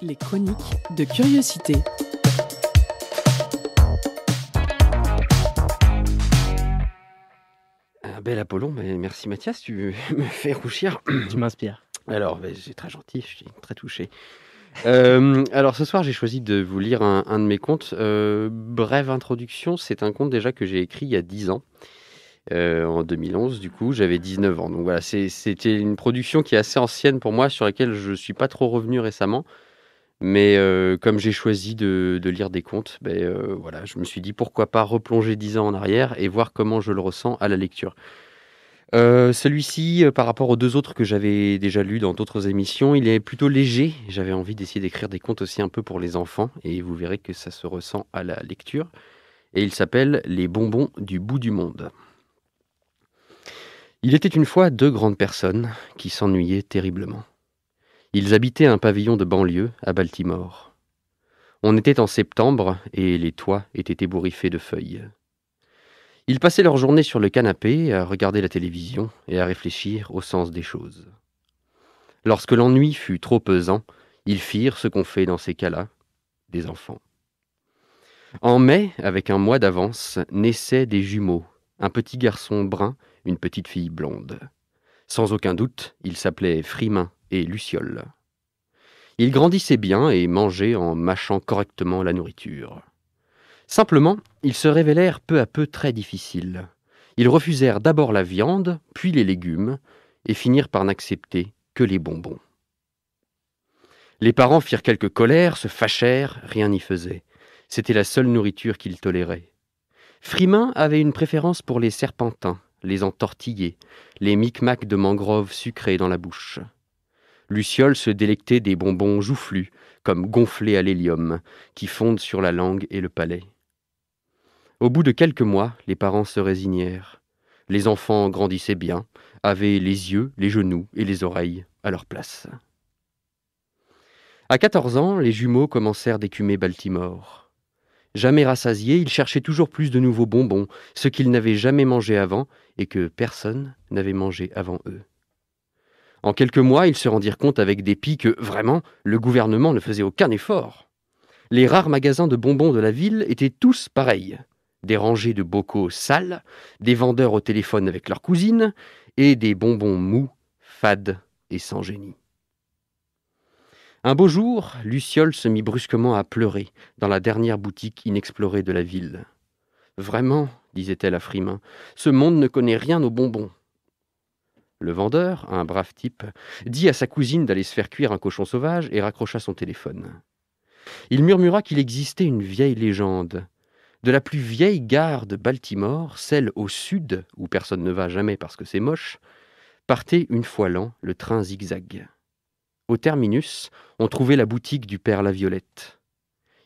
Les chroniques de curiosité. Un bel Apollon, mais merci Mathias, tu me fais rougir. Tu m'inspires. Alors, c'est très gentil, je suis très touché. Alors ce soir, j'ai choisi de vous lire un de mes contes. Brève introduction, c'est un conte déjà que j'ai écrit il y a 10 ans, en 2011, du coup, j'avais 19 ans. Donc voilà, c'était une production qui est assez ancienne pour moi, sur laquelle je ne suis pas trop revenu récemment. Mais comme j'ai choisi de lire des contes, voilà, je me suis dit pourquoi pas replonger 10 ans en arrière et voir comment je le ressens à la lecture. Celui-ci, par rapport aux deux autres que j'avais déjà lus dans d'autres émissions, il est plutôt léger. J'avais envie d'essayer d'écrire des contes aussi un peu pour les enfants, et vous verrez que ça se ressent à la lecture. Et il s'appelle Les bonbons du bout du monde. Il était une fois deux grandes personnes qui s'ennuyaient terriblement. Ils habitaient un pavillon de banlieue à Baltimore. On était en septembre et les toits étaient ébouriffés de feuilles. Ils passaient leur journée sur le canapé à regarder la télévision et à réfléchir au sens des choses. Lorsque l'ennui fut trop pesant, ils firent ce qu'on fait dans ces cas-là, des enfants. En mai, avec un mois d'avance, naissaient des jumeaux, un petit garçon brun, une petite fille blonde. Sans aucun doute, ils s'appelaient Frimin et Luciole. Ils grandissaient bien et mangeaient en mâchant correctement la nourriture. Simplement, ils se révélèrent peu à peu très difficiles. Ils refusèrent d'abord la viande, puis les légumes, et finirent par n'accepter que les bonbons. Les parents firent quelques colères, se fâchèrent, rien n'y faisait. C'était la seule nourriture qu'ils toléraient. Frimin avait une préférence pour les serpentins, les entortillés, les micmacs de mangrove sucrés dans la bouche. Luciole se délectait des bonbons joufflus, comme gonflés à l'hélium, qui fondent sur la langue et le palais. Au bout de quelques mois, les parents se résignèrent. Les enfants grandissaient bien, avaient les yeux, les genoux et les oreilles à leur place. À 14 ans, les jumeaux commencèrent d'écumer Baltimore. Jamais rassasiés, ils cherchaient toujours plus de nouveaux bonbons, ce qu'ils n'avaient jamais mangé avant et que personne n'avait mangé avant eux. En quelques mois, ils se rendirent compte avec dépit que, vraiment, le gouvernement ne faisait aucun effort. Les rares magasins de bonbons de la ville étaient tous pareils. Des rangées de bocaux sales, des vendeurs au téléphone avec leurs cousines, et des bonbons mous, fades et sans génie. Un beau jour, Luciole se mit brusquement à pleurer dans la dernière boutique inexplorée de la ville. « Vraiment, disait-elle à Frimin, ce monde ne connaît rien aux bonbons. » Le vendeur, un brave type, dit à sa cousine d'aller se faire cuire un cochon sauvage et raccrocha son téléphone. Il murmura qu'il existait une vieille légende. De la plus vieille gare de Baltimore, celle au sud, où personne ne va jamais parce que c'est moche, partait une fois l'an le train zigzag. Au terminus, on trouvait la boutique du père Laviolette.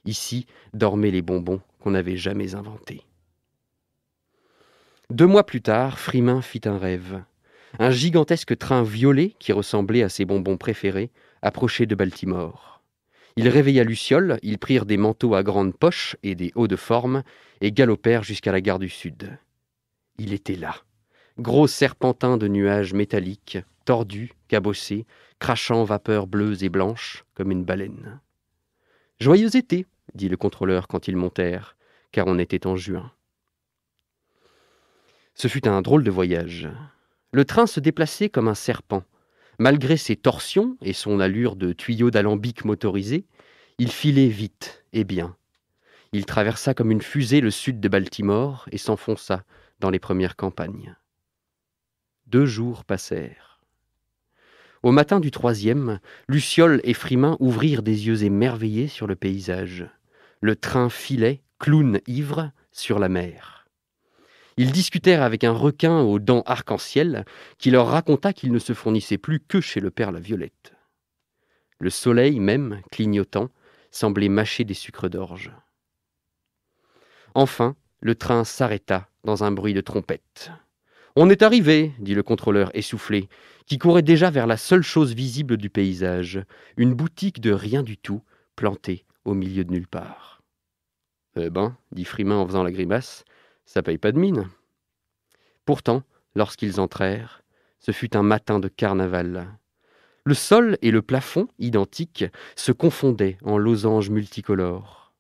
Ici dormaient les bonbons qu'on n'avait jamais inventés. 2 mois plus tard, Frimin fit un rêve. Un gigantesque train violet, qui ressemblait à ses bonbons préférés, approchait de Baltimore. Il réveilla Luciole, ils prirent des manteaux à grandes poches et des hauts de forme, et galopèrent jusqu'à la gare du Sud. Il était là, gros serpentin de nuages métalliques, tordu, cabossé, crachant vapeurs bleues et blanches, comme une baleine. « Joyeux été !» dit le contrôleur quand ils montèrent, car on était en juin. Ce fut un drôle de voyage. Le train se déplaçait comme un serpent. Malgré ses torsions et son allure de tuyau d'alambic motorisé, il filait vite et bien. Il traversa comme une fusée le sud de Baltimore et s'enfonça dans les premières campagnes. 2 jours passèrent. Au matin du 3e, Luciole et Frimin ouvrirent des yeux émerveillés sur le paysage. Le train filait, clown ivre, sur la mer. Ils discutèrent avec un requin aux dents arc-en-ciel qui leur raconta qu'il ne se fournissait plus que chez le père Laviolette. Le soleil même, clignotant, semblait mâcher des sucres d'orge. Enfin, le train s'arrêta dans un bruit de trompette. « On est arrivé !» dit le contrôleur essoufflé, qui courait déjà vers la seule chose visible du paysage, une boutique de rien du tout, plantée au milieu de nulle part. « Eh ben, dit Frimin en faisant la grimace, ça paye pas de mine. » Pourtant, lorsqu'ils entrèrent, ce fut un matin de carnaval. Le sol et le plafond, identiques, se confondaient en losanges multicolores.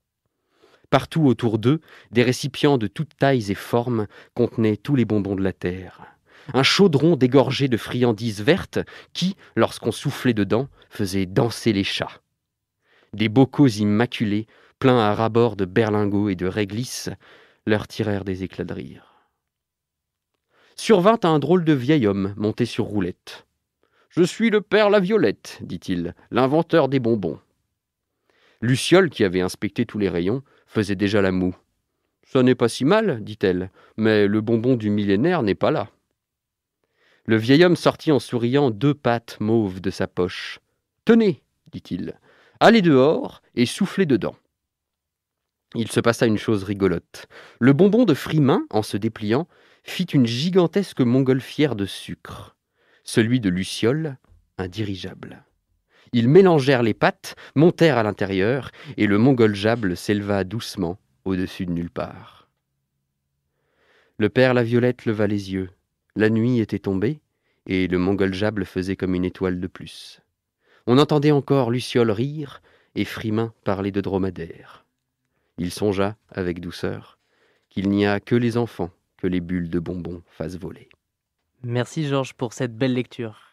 Partout autour d'eux, des récipients de toutes tailles et formes contenaient tous les bonbons de la terre. Un chaudron dégorgé de friandises vertes qui, lorsqu'on soufflait dedans, faisait danser les chats. Des bocaux immaculés, pleins à ras-bord de berlingots et de réglisses, leur tirèrent des éclats de rire. Survint un drôle de vieil homme monté sur roulette. « Je suis le père Laviolette, dit-il, l'inventeur des bonbons. » Luciole, qui avait inspecté tous les rayons, faisait déjà la moue. « Ça n'est pas si mal, dit-elle, mais le bonbon du millénaire n'est pas là. » Le vieil homme sortit en souriant 2 pattes mauves de sa poche. « Tenez, dit-il, allez dehors et soufflez dedans. » Il se passa une chose rigolote. Le bonbon de Frimain, en se dépliant, fit une gigantesque montgolfière de sucre. Celui de Luciole, un dirigeable. Ils mélangèrent les pattes, montèrent à l'intérieur, et le montgolfiable s'éleva doucement au-dessus de nulle part. Le père Laviolette leva les yeux. La nuit était tombée, et le montgolfiable faisait comme une étoile de plus. On entendait encore Luciole rire, et Frimain parler de dromadaire. Il songea, avec douceur, qu'il n'y a que les enfants que les bulles de bonbons fassent voler. Merci Georges pour cette belle lecture.